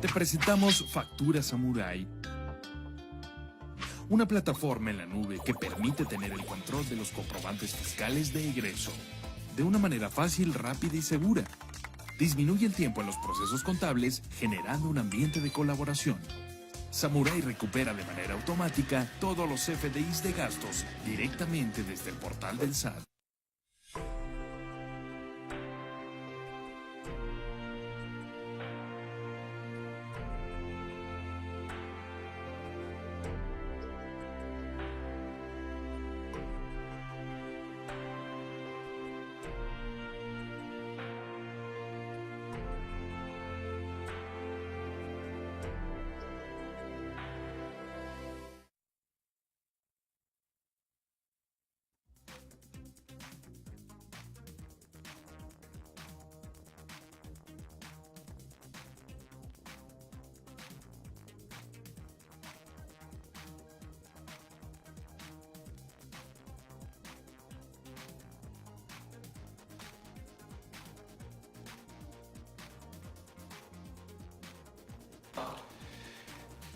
Te presentamos Factura Samurai, una plataforma en la nube que permite tener el control de los comprobantes fiscales de egreso de una manera fácil, rápida y segura. Disminuye el tiempo en los procesos contables, generando un ambiente de colaboración. Samurai recupera de manera automática todos los FDIs de gastos directamente desde el portal del SAT.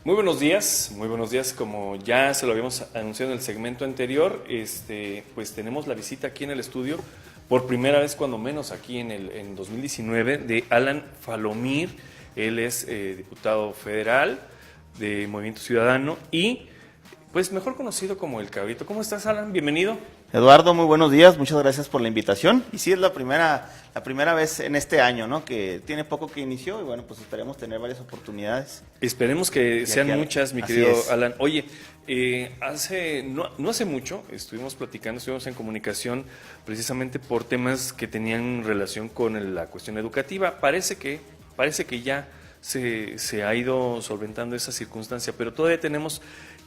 Muy buenos días, como ya se lo habíamos anunciado en el segmento anterior, pues tenemos la visita aquí en el estudio, por primera vez cuando menos aquí en 2019, de Alan Falomir. Él es diputado federal de Movimiento Ciudadano y pues mejor conocido como El Cabrito. ¿Cómo estás, Alan? Bienvenido. Eduardo, muy buenos días, muchas gracias por la invitación. Y sí, es la primera vez en este año, ¿no? Que tiene poco que inició y bueno, pues esperemos tener varias oportunidades. Esperemos que sean muchas, mi querido Alan. Oye, no hace mucho estuvimos en comunicación precisamente por temas que tenían relación con la cuestión educativa. Parece que ya se ha ido solventando esa circunstancia, pero todavía tenemos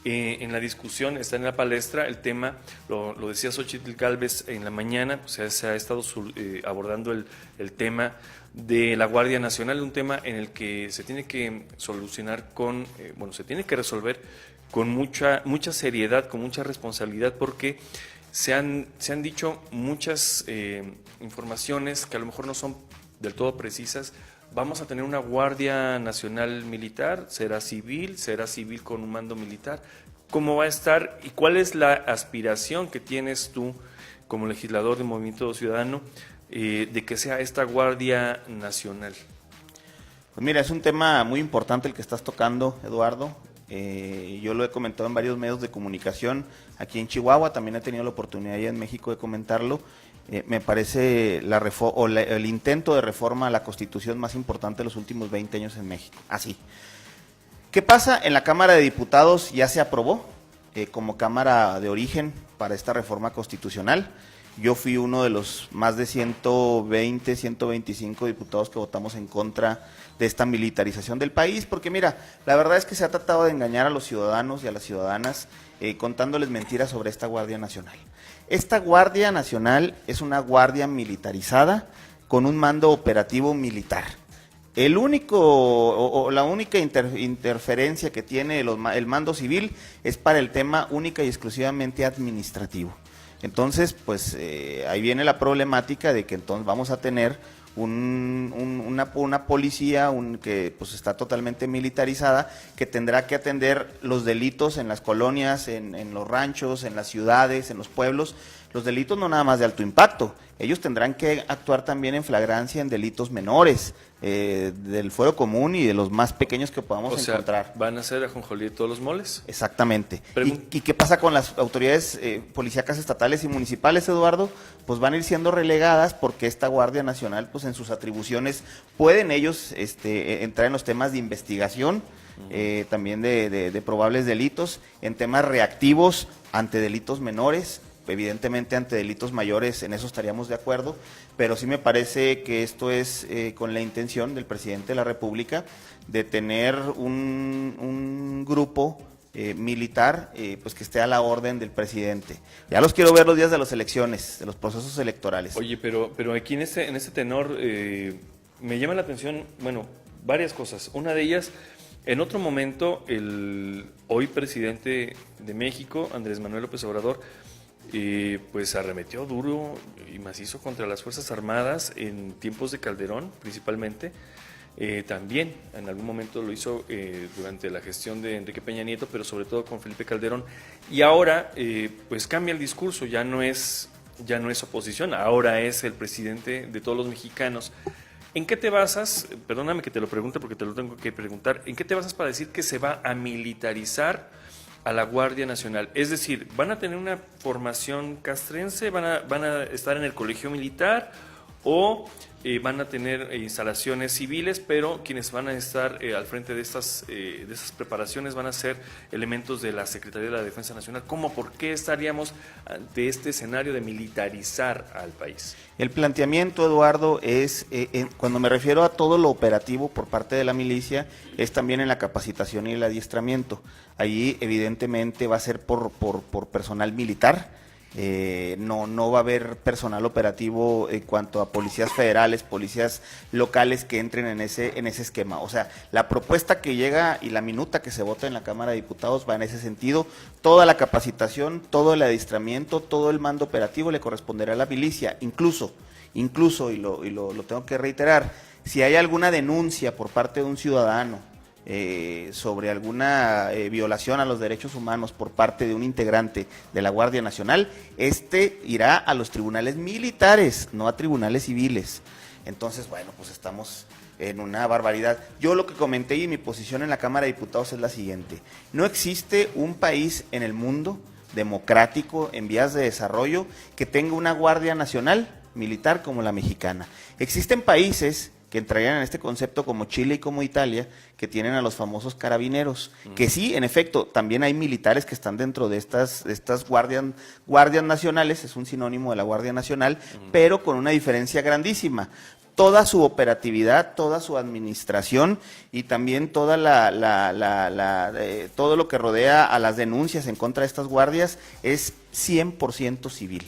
en la discusión, está en la palestra el tema, lo decía Xochitl Gálvez en la mañana, pues se ha estado abordando el tema de la Guardia Nacional, un tema en el que se tiene que solucionar se tiene que resolver con mucha seriedad, con mucha responsabilidad, porque se han dicho muchas informaciones que a lo mejor no son del todo precisas. Vamos a tener una Guardia Nacional militar, será civil con un mando militar. ¿Cómo va a estar y cuál es la aspiración que tienes tú como legislador de Movimiento Ciudadano de que sea esta Guardia Nacional? Pues mira, es un tema muy importante el que estás tocando, Eduardo. Yo lo he comentado en varios medios de comunicación aquí en Chihuahua, también he tenido la oportunidad allá en México de comentarlo. Me parece el intento de reforma a la Constitución más importante de los últimos 20 años en México. Así. ¿Qué pasa? En la Cámara de Diputados ya se aprobó como Cámara de origen para esta reforma constitucional. Yo fui uno de los más de 120, 125 diputados que votamos en contra de esta militarización del país, porque mira, la verdad es que se ha tratado de engañar a los ciudadanos y a las ciudadanas contándoles mentiras sobre esta Guardia Nacional. Esta Guardia Nacional es una guardia militarizada con un mando operativo militar. La única interferencia que tiene el mando civil es para el tema única y exclusivamente administrativo. Entonces, pues ahí viene la problemática de que entonces vamos a tener una policía que pues está totalmente militarizada, que tendrá que atender los delitos en las colonias, en los ranchos, en las ciudades, en los pueblos, los delitos no nada más de alto impacto, ellos tendrán que actuar también en flagrancia en delitos menores, del fuero común y de los más pequeños que podamos encontrar. ¿Van a ser ajonjolí de todos los moles? Exactamente. ¿Y qué pasa con las autoridades policíacas estatales y municipales, Eduardo? Pues van a ir siendo relegadas porque esta Guardia Nacional, pues en sus atribuciones, pueden ellos entrar en los temas de investigación, también de probables delitos, en temas reactivos ante delitos menores, evidentemente ante delitos mayores, en eso estaríamos de acuerdo, pero sí me parece que esto es con la intención del presidente de la República de tener un grupo militar pues que esté a la orden del presidente. Ya los quiero ver los días de las elecciones, de los procesos electorales. Oye, pero aquí en este tenor me llama la atención, varias cosas. Una de ellas, en otro momento, el hoy presidente de México, Andrés Manuel López Obrador, pues arremetió duro y macizo contra las Fuerzas Armadas en tiempos de Calderón, principalmente, también en algún momento lo hizo durante la gestión de Enrique Peña Nieto, pero sobre todo con Felipe Calderón. Y ahora pues cambia el discurso, ya no es oposición, ahora es el presidente de todos los mexicanos. ¿En qué te basas? Perdóname que te lo pregunte porque te lo tengo que preguntar. ¿En qué te basas para decir que se va a militarizar a la Guardia Nacional? Es decir, ¿van a tener una formación castrense? ¿Van a estar en el colegio militar? ¿O van a tener instalaciones civiles, pero quienes van a estar al frente de esas preparaciones van a ser elementos de la Secretaría de la Defensa Nacional? ¿Cómo, por qué estaríamos ante este escenario de militarizar al país? El planteamiento, Eduardo, es, cuando me refiero a todo lo operativo por parte de la milicia, es también en la capacitación y el adiestramiento. Allí, evidentemente, va a ser por personal militar. No va a haber personal operativo en cuanto a policías federales, policías locales que entren en ese esquema. O sea, la propuesta que llega y la minuta que se vota en la Cámara de Diputados va en ese sentido. Toda la capacitación, todo el adiestramiento, todo el mando operativo le corresponderá a la milicia. Incluso, y lo tengo que reiterar, si hay alguna denuncia por parte de un ciudadano sobre alguna violación a los derechos humanos por parte de un integrante de la Guardia Nacional, irá a los tribunales militares, no a tribunales civiles. Entonces, bueno, pues estamos en una barbaridad. Yo lo que comenté y mi posición en la Cámara de Diputados es la siguiente: no existe un país en el mundo democrático, en vías de desarrollo, que tenga una Guardia Nacional militar como la mexicana. Existen países que entrarían en este concepto como Chile y como Italia, que tienen a los famosos carabineros, que sí, en efecto, también hay militares que están dentro de estas guardias nacionales, es un sinónimo de la Guardia Nacional, pero con una diferencia grandísima. Toda su operatividad, toda su administración y también toda todo lo que rodea a las denuncias en contra de estas guardias es 100% civil.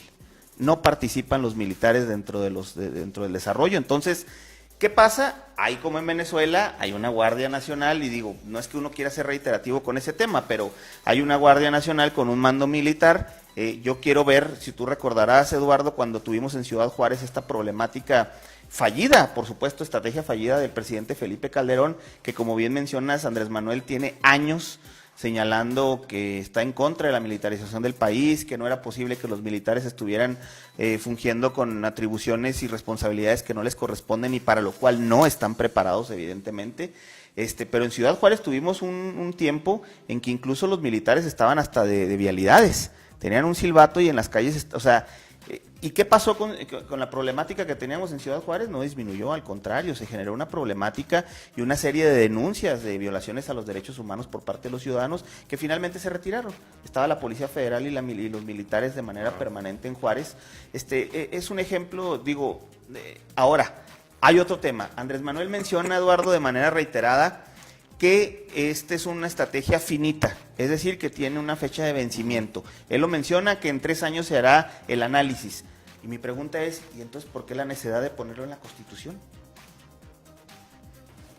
No participan los militares dentro del desarrollo. Entonces, ¿qué pasa? Ahí, como en Venezuela, hay una Guardia Nacional, y digo, no es que uno quiera ser reiterativo con ese tema, pero hay una Guardia Nacional con un mando militar. Yo quiero ver, si tú recordarás, Eduardo, cuando tuvimos en Ciudad Juárez esta problemática fallida, por supuesto, estrategia fallida del presidente Felipe Calderón, que como bien mencionas, Andrés Manuel tiene años señalando que está en contra de la militarización del país, que no era posible que los militares estuvieran fungiendo con atribuciones y responsabilidades que no les corresponden y para lo cual no están preparados, evidentemente. Pero en Ciudad Juárez tuvimos un tiempo en que incluso los militares estaban hasta de vialidades, tenían un silbato y en las calles, o sea, ¿y qué pasó con la problemática que teníamos en Ciudad Juárez? No disminuyó, al contrario, se generó una problemática y una serie de denuncias de violaciones a los derechos humanos por parte de los ciudadanos que finalmente se retiraron. Estaba la Policía Federal y los militares de manera permanente en Juárez. Es un ejemplo, digo, ahora, hay otro tema. Andrés Manuel menciona, Eduardo, de manera reiterada, que es una estrategia finita, es decir, que tiene una fecha de vencimiento. Él lo menciona, que en 3 años se hará el análisis. Y mi pregunta es, ¿y entonces por qué la necesidad de ponerlo en la Constitución?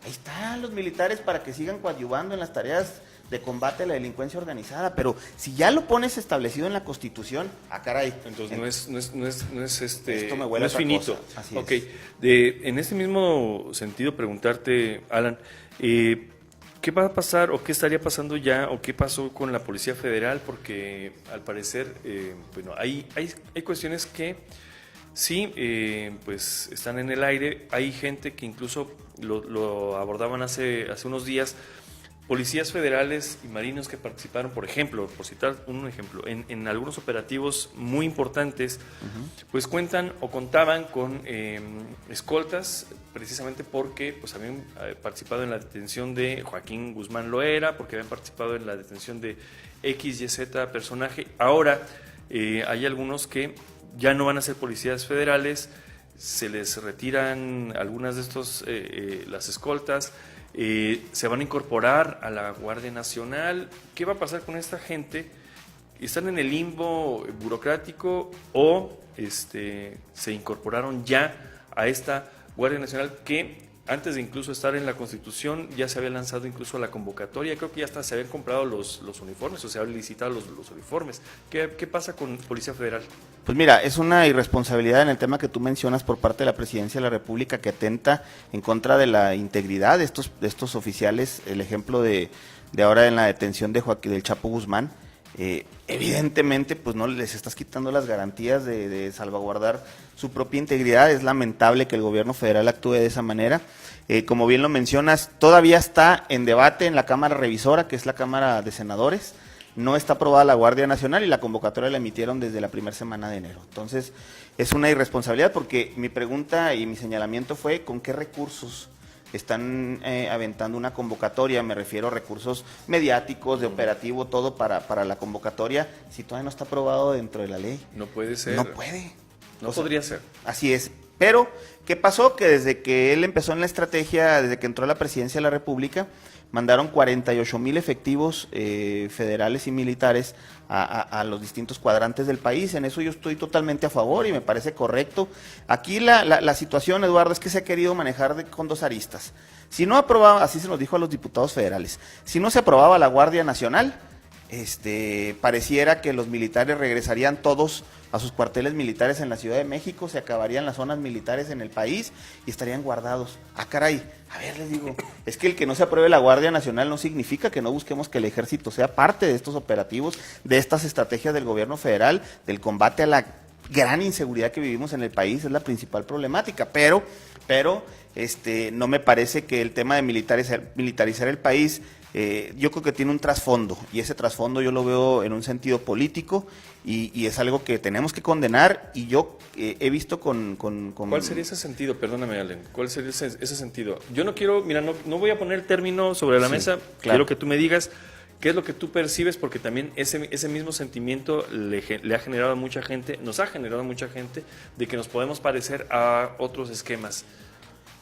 Ahí están los militares para que sigan coadyuvando en las tareas de combate a la delincuencia organizada, pero si ya lo pones establecido en la Constitución, caray. Entonces no es finito. Así es. En este mismo sentido, preguntarte, Alan, ¿qué va a pasar o qué estaría pasando ya o qué pasó con la Policía Federal? Porque al parecer, hay cuestiones que sí, pues están en el aire. Hay gente que incluso lo abordaban hace unos días. Policías federales y marinos que participaron, por ejemplo, por citar un ejemplo, en algunos operativos muy importantes, pues cuentan o contaban con escoltas, precisamente porque pues habían participado en la detención de Joaquín Guzmán Loera, porque habían participado en la detención de XYZ personaje. Ahora hay algunos que ya no van a ser policías federales, se les retiran algunas de estos, las escoltas, se van a incorporar a la Guardia Nacional. ¿Qué va a pasar con esta gente? ¿Están en el limbo burocrático o se incorporaron ya a esta Guardia Nacional que antes de incluso estar en la Constitución, ya se había lanzado incluso la convocatoria, creo que ya hasta se habían comprado los uniformes, o se habían licitado los uniformes. ¿Qué pasa con Policía Federal? Pues mira, es una irresponsabilidad en el tema que tú mencionas por parte de la Presidencia de la República, que atenta en contra de la integridad de estos oficiales. El ejemplo de ahora en la detención de del Chapo Guzmán, evidentemente pues no les estás quitando las garantías de salvaguardar su propia integridad. Es lamentable que el gobierno federal actúe de esa manera. Como bien lo mencionas, todavía está en debate en la Cámara Revisora, que es la Cámara de Senadores. No está aprobada la Guardia Nacional y la convocatoria la emitieron desde la primera semana de enero. Entonces, es una irresponsabilidad, porque mi pregunta y mi señalamiento fue ¿con qué recursos están aventando una convocatoria? Me refiero a recursos mediáticos, de operativo, todo para la convocatoria, si todavía no está aprobado dentro de la ley. No puede ser. No puede. No podría ser. Así es. Pero, ¿qué pasó? Que desde que él empezó en la estrategia, desde que entró a la Presidencia de la República, mandaron 48,000 efectivos federales y militares a los distintos cuadrantes del país. En eso yo estoy totalmente a favor y me parece correcto. Aquí la situación, Eduardo, es que se ha querido manejar con dos aristas. Si no aprobaba, así se nos dijo a los diputados federales, si no se aprobaba la Guardia Nacional, pareciera que los militares regresarían todos a sus cuarteles militares en la Ciudad de México, se acabarían las zonas militares en el país y estarían guardados. Ah, caray, a ver, les digo, es que el que no se apruebe la Guardia Nacional no significa que no busquemos que el ejército sea parte de estos operativos, de estas estrategias del gobierno federal, del combate a la gran inseguridad que vivimos en el país. Es la principal problemática, pero no me parece que el tema de militarizar el país, yo creo que tiene un trasfondo, y ese trasfondo yo lo veo en un sentido político, y es algo que tenemos que condenar. Y yo he visto con... ¿Cuál sería ese sentido? Perdóname, Allen. ¿Cuál sería ese sentido? Yo no quiero, mira, no voy a poner el término sobre la mesa, claro. Quiero que tú me digas qué es lo que tú percibes, porque también ese mismo sentimiento le ha generado a mucha gente, nos ha generado a mucha gente, de que nos podemos parecer a otros esquemas.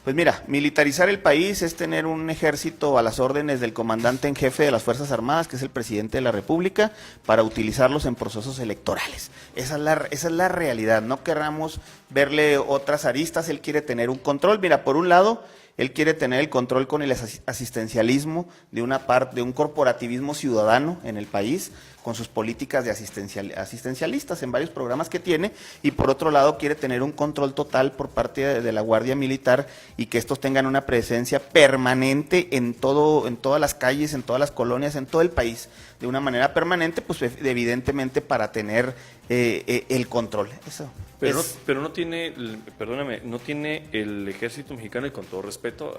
Pues mira, militarizar el país es tener un ejército a las órdenes del comandante en jefe de las Fuerzas Armadas, que es el presidente de la República, para utilizarlos en procesos electorales. Esa es la realidad. No querramos verle otras aristas. Él quiere tener un control. Mira, por un lado, él quiere tener el control con el asistencialismo de un corporativismo ciudadano en el país, con sus políticas de asistencialistas en varios programas que tiene, y por otro lado quiere tener un control total por parte de la Guardia Militar, y que estos tengan una presencia permanente en todas las calles, en todas las colonias, en todo el país, de una manera permanente, pues evidentemente para tener el control. Eso. Pero no tiene, perdóname, no tiene el Ejército Mexicano, y con todo respeto,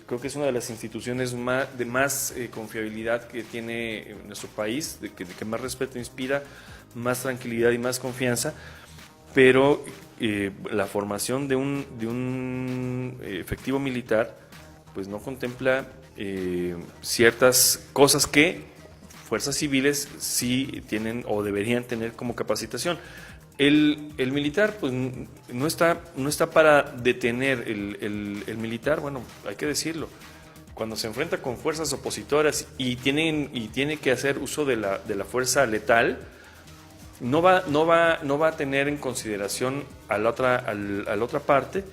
creo que es una de las instituciones de más confiabilidad que tiene nuestro país, de que más respeto inspira, más tranquilidad y más confianza, pero la formación de un efectivo militar pues no contempla ciertas cosas que fuerzas civiles sí tienen o deberían tener como capacitación. El militar pues no está para detener. El militar, bueno, hay que decirlo, cuando se enfrenta con fuerzas opositoras y tiene que hacer uso de la fuerza letal, no va a tener en consideración a la otra parte,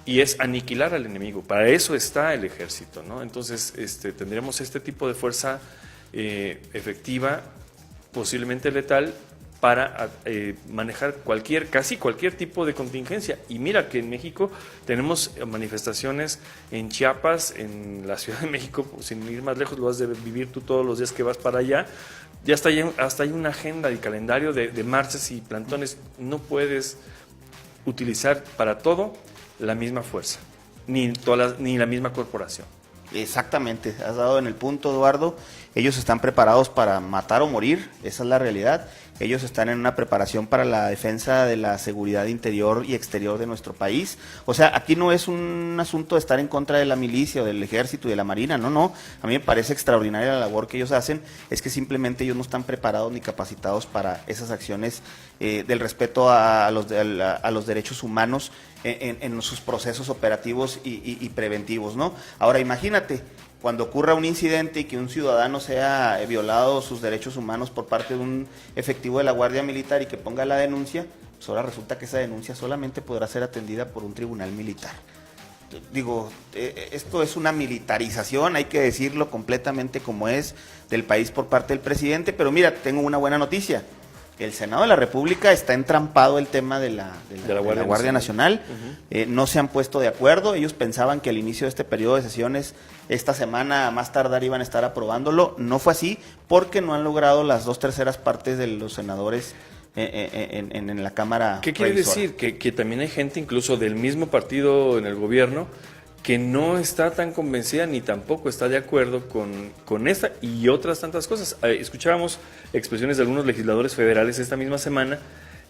y es aniquilar al enemigo. Para eso está el ejército, ¿no? Entonces tendremos este tipo de fuerza efectiva, posiblemente letal, para manejar casi cualquier tipo de contingencia. Y mira que en México tenemos manifestaciones en Chiapas, en la Ciudad de México, sin ir más lejos, lo has de vivir tú todos los días que vas para allá. Ya hasta hay una agenda y calendario de marchas y plantones. No puedes utilizar para todo la misma fuerza, ni la misma corporación. Exactamente, has dado en el punto, Eduardo. Ellos están preparados para matar o morir, esa es la realidad. Ellos están en una preparación para la defensa de la seguridad interior y exterior de nuestro país. O sea, aquí no es un asunto de estar en contra de la milicia o del ejército y de la marina, no. A mí me parece extraordinaria la labor que ellos hacen. Es que simplemente ellos no están preparados ni capacitados para esas acciones del respeto a los derechos humanos en sus procesos operativos y preventivos, ¿no? Ahora imagínate, cuando ocurra un incidente y que un ciudadano sea violado sus derechos humanos por parte de un efectivo de la Guardia Militar y que ponga la denuncia, pues ahora resulta que esa denuncia solamente podrá ser atendida por un tribunal militar. esto es una militarización, hay que decirlo completamente como es, del país por parte del presidente, pero mira, tengo una buena noticia. El Senado de la República está entrampado el tema de la Guardia Nacional. No se han puesto de acuerdo. Ellos pensaban que al inicio de este periodo de sesiones, esta semana a más tardar, iban a estar aprobándolo. No fue así porque no han logrado las 2/3 partes de los senadores en la Cámara. ¿Qué quiere decir? Que también hay gente incluso del mismo partido en el gobierno que no está tan convencida ni tampoco está de acuerdo con esta y otras tantas cosas. Escuchábamos expresiones de algunos legisladores federales esta misma semana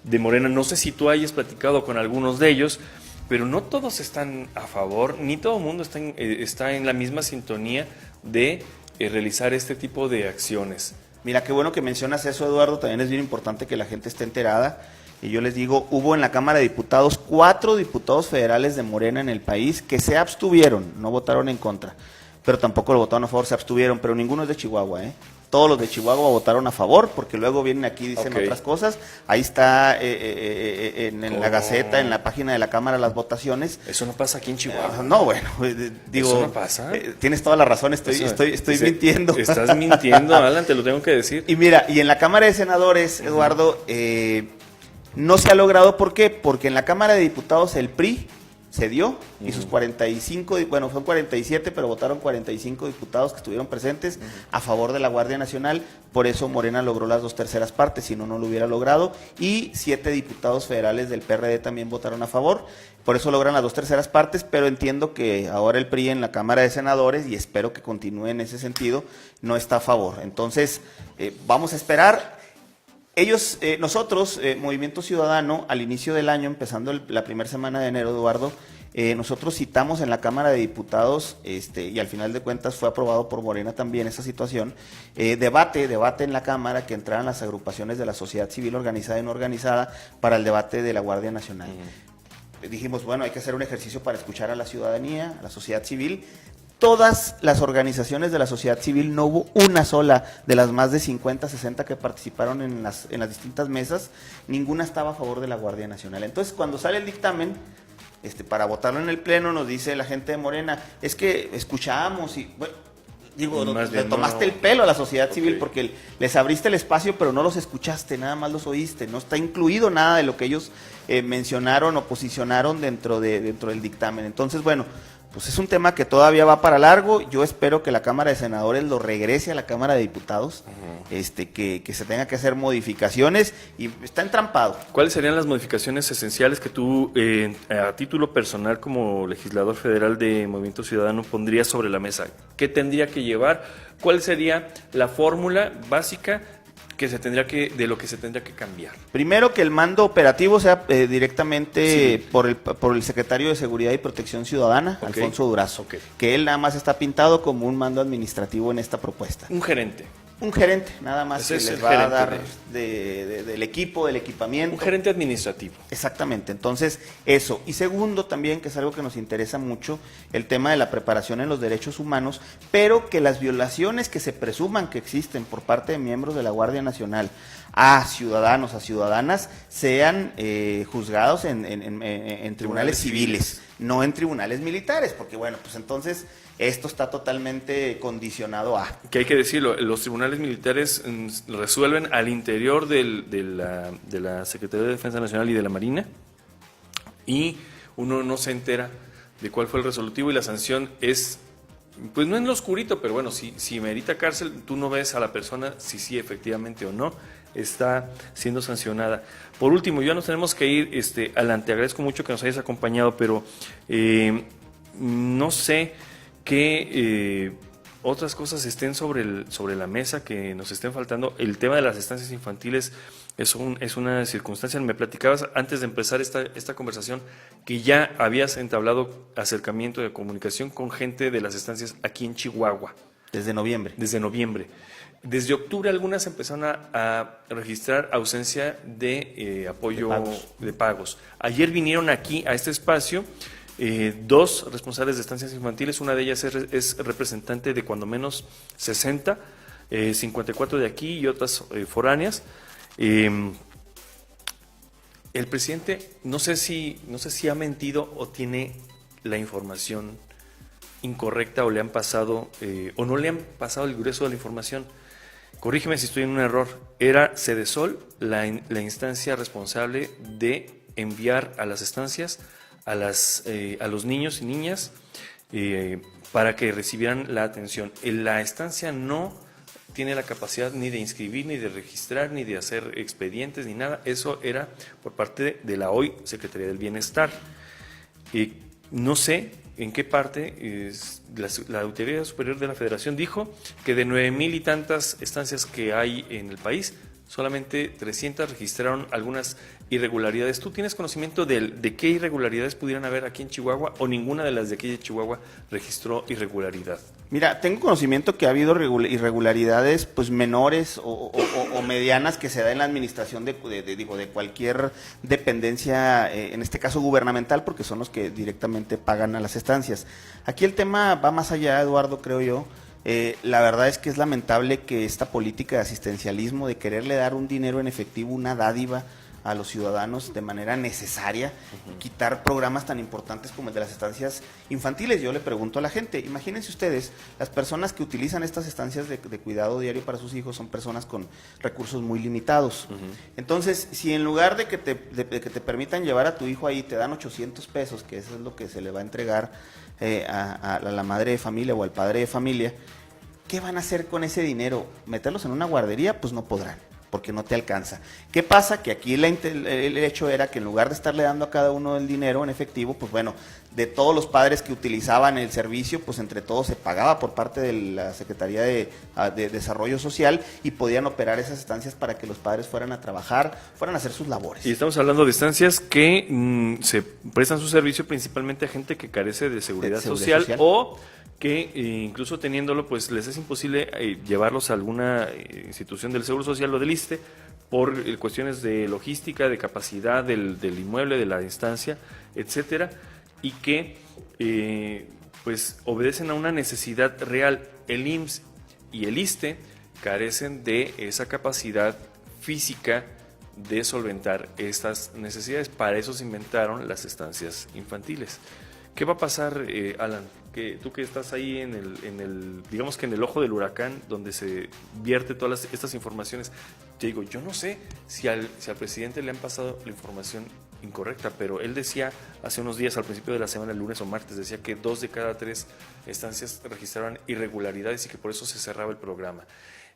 de Morena. No sé si tú hayas platicado con algunos de ellos, pero no todos están a favor, ni todo el mundo está en la misma sintonía de realizar este tipo de acciones. Mira, qué bueno que mencionas eso, Eduardo. También es bien importante que la gente esté enterada. Y yo les digo, hubo en la Cámara de Diputados 4 diputados federales de Morena en el país que se abstuvieron, no votaron en contra, pero tampoco lo votaron a favor, se abstuvieron, pero ninguno es de Chihuahua, ¿eh? Todos los de Chihuahua votaron a favor, porque luego vienen aquí y dicen otras cosas. Ahí está en la Gaceta, en la página de la Cámara, las votaciones. Eso no pasa aquí en Chihuahua. No, bueno, digo... ¿Eso no pasa? Tienes toda la razón, estoy mintiendo. Estás mintiendo, Alan, te lo tengo que decir. Y mira, y en la Cámara de Senadores, Eduardo, no se ha logrado. ¿Por qué? Porque en la Cámara de Diputados el PRI cedió y sus 45, bueno, son 47, pero votaron 45 diputados que estuvieron presentes a favor de la Guardia Nacional. Por eso Morena logró las 2/3 partes, si no, no lo hubiera logrado. Y 7 diputados federales del PRD también votaron a favor. Por eso logran las 2/3 partes, pero entiendo que ahora el PRI en la Cámara de Senadores, y espero que continúe en ese sentido, no está a favor. Entonces, vamos a esperar. Ellos, nosotros, Movimiento Ciudadano, al inicio del año, empezando la primera semana de enero, Eduardo, nosotros citamos en la Cámara de Diputados, y al final de cuentas fue aprobado por Morena también esa situación, debate en la Cámara, que entraran las agrupaciones de la sociedad civil organizada y no organizada para el debate de la Guardia Nacional. Dijimos, bueno, hay que hacer un ejercicio para escuchar a la ciudadanía, a la sociedad civil. Todas las organizaciones de la sociedad civil, no hubo una sola de las más de 50, 60 que participaron en las distintas mesas, ninguna estaba a favor de la Guardia Nacional. Entonces, cuando sale el dictamen, para votarlo en el Pleno, nos dice la gente de Morena, es que escuchamos y, bueno, digo, le tomaste el pelo a la sociedad civil porque les abriste el espacio, pero no los escuchaste, nada más los oíste, no está incluido nada de lo que ellos mencionaron o posicionaron dentro del dictamen. Entonces, bueno, pues es un tema que todavía va para largo. Yo espero que la Cámara de Senadores lo regrese a la Cámara de Diputados, que se tenga que hacer modificaciones, y está entrampado. ¿Cuáles serían las modificaciones esenciales que tú, a título personal como legislador federal de Movimiento Ciudadano, pondrías sobre la mesa? ¿Qué tendría que llevar? ¿Cuál sería la fórmula básica de lo que se tendría que cambiar? Primero, que el mando operativo sea directamente por el secretario de Seguridad y Protección Ciudadana, Alfonso Durazo, que él nada más está pintado como un mando administrativo en esta propuesta. Un gerente, nada más, que les va a dar del equipo, del equipamiento. Un gerente administrativo. Exactamente, entonces eso. Y segundo también, que es algo que nos interesa mucho, el tema de la preparación en los derechos humanos, pero que las violaciones que se presuman que existen por parte de miembros de la Guardia Nacional a ciudadanos, a ciudadanas, sean juzgados en tribunales civiles, no en tribunales militares, porque bueno, pues entonces esto está totalmente condicionado a... Que hay que decirlo, los tribunales militares resuelven al interior de la Secretaría de Defensa Nacional y de la Marina, y uno no se entera de cuál fue el resolutivo, y la sanción es, pues no en lo oscurito, pero bueno, si merita cárcel, tú no ves a la persona si sí efectivamente o no está siendo sancionada. Por último, ya nos tenemos que ir, Alan, te agradezco mucho que nos hayas acompañado, pero no sé qué otras cosas estén sobre la mesa que nos estén faltando. El tema de las estancias infantiles es una circunstancia. Me platicabas antes de empezar esta conversación que ya habías entablado acercamiento de comunicación con gente de las estancias aquí en Chihuahua. Desde noviembre. Desde octubre algunas empezaron a registrar ausencia de apoyo de pagos. Ayer vinieron aquí a este espacio 2 responsables de estancias infantiles. Una de ellas es representante de cuando menos 60, 54 de aquí y otras foráneas. El presidente no sé si ha mentido o tiene la información incorrecta o le han pasado o no le han pasado el grueso de la información. Corrígeme si estoy en un error. Era Sedesol la instancia responsable de enviar a las estancias a los niños y niñas para que recibieran la atención. La estancia no tiene la capacidad ni de inscribir, ni de registrar, ni de hacer expedientes, ni nada. Eso era por parte de la hoy Secretaría del Bienestar. No sé en qué parte la Auditoría Superior de la Federación dijo que de 9,000 y tantas estancias que hay en el país, solamente 300 registraron algunas irregularidades. ¿Tú tienes conocimiento de qué irregularidades pudieran haber aquí en Chihuahua o ninguna de las de aquí de Chihuahua registró irregularidad? Mira, tengo conocimiento que ha habido irregularidades pues menores o medianas que se da en la administración de cualquier dependencia, en este caso gubernamental, porque son los que directamente pagan a las estancias. Aquí el tema va más allá, Eduardo, creo yo. La verdad es que es lamentable que esta política de asistencialismo, de quererle dar un dinero en efectivo, una dádiva a los ciudadanos de manera necesaria, quitar programas tan importantes como el de las estancias infantiles. Yo le pregunto a la gente, imagínense ustedes, las personas que utilizan estas estancias de cuidado diario para sus hijos son personas con recursos muy limitados. Entonces, si en lugar de que te permitan llevar a tu hijo ahí, te dan 800 pesos, que eso es lo que se le va a entregar a la madre de familia o al padre de familia, ¿qué van a hacer con ese dinero? ¿Meterlos en una guardería? Pues no podrán, porque no te alcanza. ¿Qué pasa? Que aquí el hecho era que en lugar de estarle dando a cada uno el dinero en efectivo, pues bueno, de todos los padres que utilizaban el servicio, pues entre todos se pagaba por parte de la Secretaría de Desarrollo Social y podían operar esas estancias para que los padres fueran a trabajar, fueran a hacer sus labores. Y estamos hablando de estancias que se prestan su servicio principalmente a gente que carece de seguridad social o que incluso teniéndolo, pues les es imposible llevarlos a alguna institución del Seguro Social o del ISSSTE por cuestiones de logística, de capacidad del inmueble, de la instancia, etcétera, y que pues obedecen a una necesidad real. El IMSS y el ISSSTE carecen de esa capacidad física de solventar estas necesidades. Para eso se inventaron las estancias infantiles. ¿Qué va a pasar, Alan? Que tú que estás ahí en el digamos que en el ojo del huracán, donde se vierte todas estas informaciones, te digo, yo no sé si al presidente le han pasado la información incorrecta, pero él decía hace unos días, al principio de la semana, el lunes o martes, decía que 2 de cada 3 estancias registraban irregularidades y que por eso se cerraba el programa.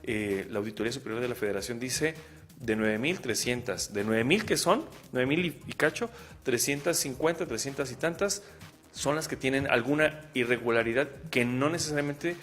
La Auditoría Superior de la Federación dice de 9,300, de 9,000 que son, 9,000 y cacho, 350, 300 y tantas, son las que tienen alguna irregularidad que no necesariamente,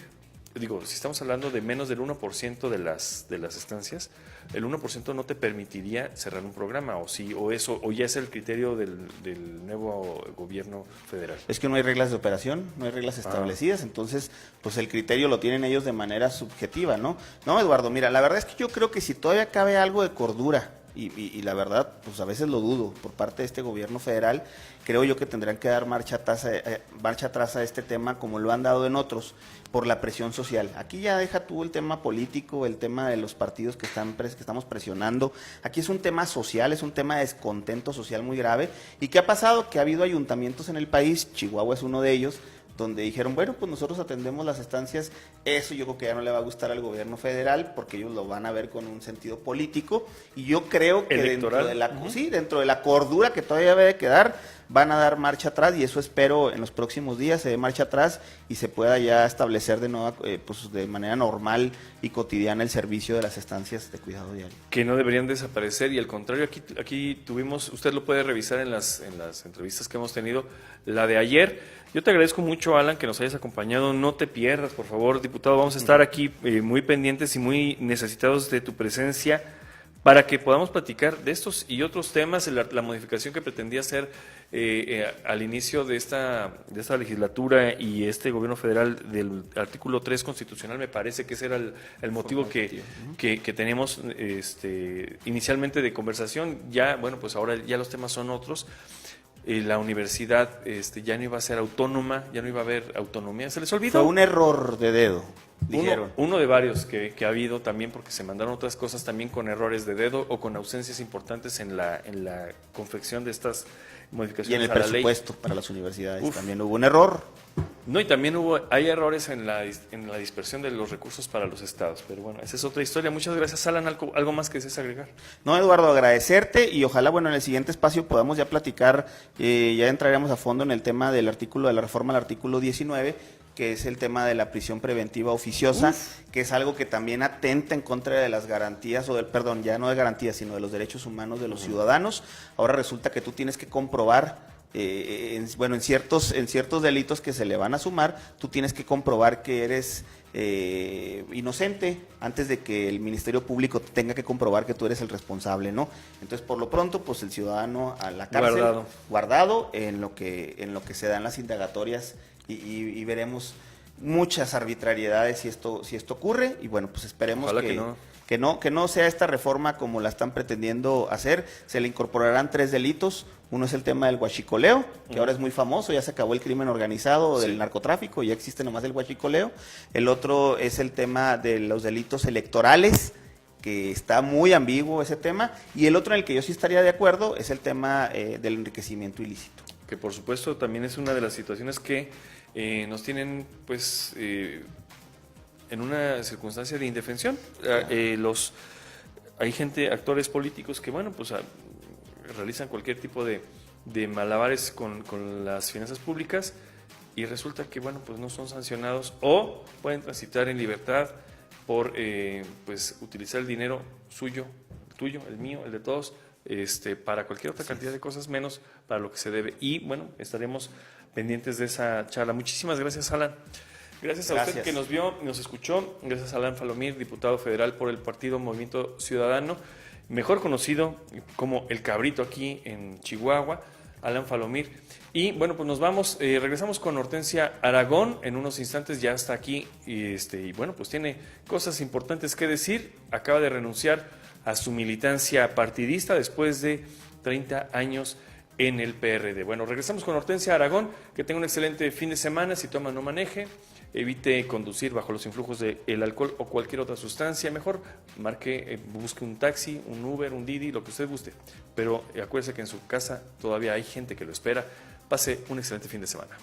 digo, si estamos hablando de menos del 1% de las estancias, el 1% no te permitiría cerrar un programa, o sí, o ya es el criterio del nuevo gobierno federal. Es que no hay reglas de operación, no hay reglas establecidas, entonces pues el criterio lo tienen ellos de manera subjetiva, ¿no? No, Eduardo, mira, la verdad es que yo creo que si todavía cabe algo de cordura, y la verdad, pues a veces lo dudo, por parte de este gobierno federal, creo yo que tendrán que dar marcha atrás a este tema, como lo han dado en otros, por la presión social. Aquí ya deja tú el tema político, el tema de los partidos que estamos presionando. Aquí es un tema social, es un tema de descontento social muy grave. ¿Y qué ha pasado? Que ha habido ayuntamientos en el país, Chihuahua es uno de ellos, donde dijeron, bueno, pues nosotros atendemos las estancias. Eso yo creo que ya no le va a gustar al gobierno federal, porque ellos lo van a ver con un sentido político, y yo creo que dentro de la cordura que todavía debe de quedar, van a dar marcha atrás, y eso espero en los próximos días se dé marcha atrás y se pueda ya establecer de nuevo, pues de manera normal y cotidiana el servicio de las estancias de cuidado diario. Que no deberían desaparecer, y al contrario, aquí tuvimos, usted lo puede revisar en las entrevistas que hemos tenido, la de ayer. Yo te agradezco mucho, Alan, que nos hayas acompañado. No te pierdas, por favor, diputado. Vamos a estar aquí muy pendientes y muy necesitados de tu presencia para que podamos platicar de estos y otros temas. La modificación que pretendía hacer al inicio de esta legislatura y este gobierno federal del artículo 3 constitucional, me parece que ese era el motivo que tenemos inicialmente de conversación. Ya, bueno, pues ahora ya los temas son otros. La universidad ya no iba a ser autónoma, ya no iba a haber autonomía. Se les olvidó. Fue un error de dedo. dijeron. Uno de varios que ha habido también, porque se mandaron otras cosas también con errores de dedo o con ausencias importantes en la confección de estas modificaciones y en el a la ley. presupuesto para las universidades también hubo un error. No, y también hay errores en la dispersión de los recursos para los estados, pero bueno, esa es otra historia. Muchas gracias, Alan. ¿Algo más que desees agregar? No, Eduardo, agradecerte y ojalá, bueno, en el siguiente espacio podamos ya platicar, ya entraremos a fondo en el tema del artículo, de la reforma al artículo 19, que es el tema de la prisión preventiva oficiosa, que es algo que también atenta en contra de las garantías, ya no de garantías, sino de los derechos humanos de los ciudadanos. Ahora resulta que tú tienes que comprobar, en ciertos delitos que se le van a sumar, tú tienes que comprobar que eres inocente antes de que el Ministerio Público tenga que comprobar que tú eres el responsable, ¿no? Entonces, por lo pronto, pues el ciudadano a la cárcel, guardado en lo que se dan las indagatorias y veremos muchas arbitrariedades si esto ocurre, y bueno, pues esperemos que no sea esta reforma como la están pretendiendo hacer. Se le incorporarán 3 delitos. Uno es el tema del huachicoleo, que ahora es muy famoso, ya se acabó el crimen organizado del narcotráfico, ya existe nomás el huachicoleo. El otro es el tema de los delitos electorales, que está muy ambiguo ese tema, y el otro en el que yo sí estaría de acuerdo es el tema del enriquecimiento ilícito. Que por supuesto también es una de las situaciones que nos tienen pues en una circunstancia de indefensión. Hay actores políticos que bueno, pues realizan cualquier tipo de malabares con las finanzas públicas y resulta que bueno, pues no son sancionados o pueden transitar en libertad por pues utilizar el dinero suyo, tuyo, el mío, el de todos, para cualquier otra cantidad de cosas, menos para lo que se debe. Y bueno, estaremos pendientes de esa charla. Muchísimas gracias, Alan. Gracias a usted que nos vio, nos escuchó. Gracias a Alan Falomir, diputado federal por el partido Movimiento Ciudadano, mejor conocido como El Cabrito aquí en Chihuahua, Alan Falomir. Y bueno, pues nos vamos, regresamos con Hortensia Aragón en unos instantes, ya está aquí y bueno, pues tiene cosas importantes que decir. Acaba de renunciar a su militancia partidista después de 30 años en el PRD. Bueno, regresamos con Hortensia Aragón, que tenga un excelente fin de semana. Si toma, no maneje, evite conducir bajo los influjos del alcohol o cualquier otra sustancia. Mejor busque un taxi, un Uber, un Didi, lo que usted guste, pero acuérdese que en su casa todavía hay gente que lo espera. Pase un excelente fin de semana.